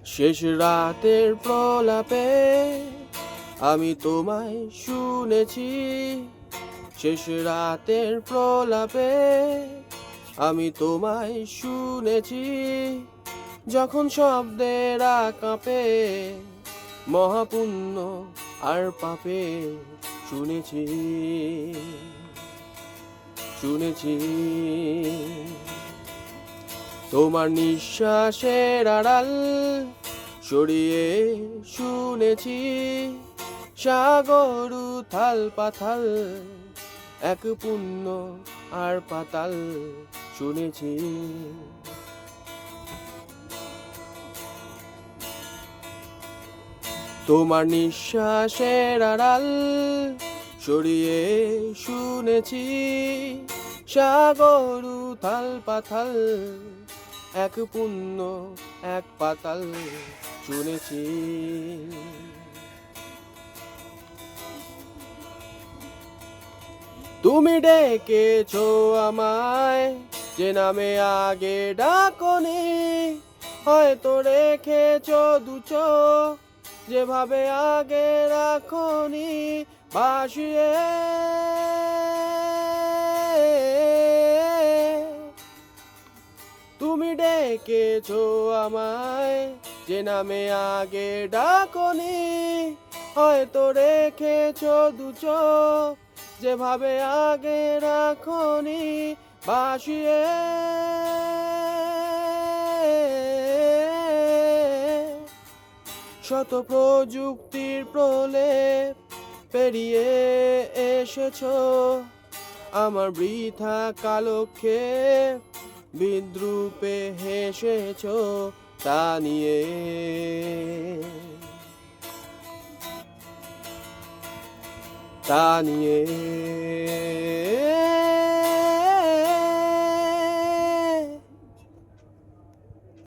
শেষ রাতের প্রলাপে আমি তোমায় শুনেছি। শেষ রাতের প্রলাপে আমি তোমায় শুনেছি। যখন শব্দেরা কাঁপে মহাপুণ্য আর পাপে শুনেছি, শুনেছি। তোমার নিঃশ্বাসের আড়াল সরিয়ে শুনেছি। সাগর উথাল পাথাল, এক পুণ্য আর পাতাল শুনেছি। তোমার নিঃশ্বাসের আড়াল সরিয়ে শুনেছি। সাগর উথাল পাথাল, এক পুণ্য এক পাতাল শুনেছি। তুমি ডেকেছো আমায় যে নামে আগে ডাকনি, হয়তো রেখেছো দু চোখ যেভাবে আগে রাখনি। ভাসিয়ে তুমি ডেকেছো আমায় যে নামে আগে ডাকনি, হয়তো রেখেছো দু চোখ যেভাবে আগে রাখনি। ভাসিয়ে শত প্রযুক্তির প্রলেপ পেরিয়ে এসেছো আমার বৃথা কালক্ষেপ, বিদ্রুপে হেসেছো তা নিয়ে। তা নিয়ে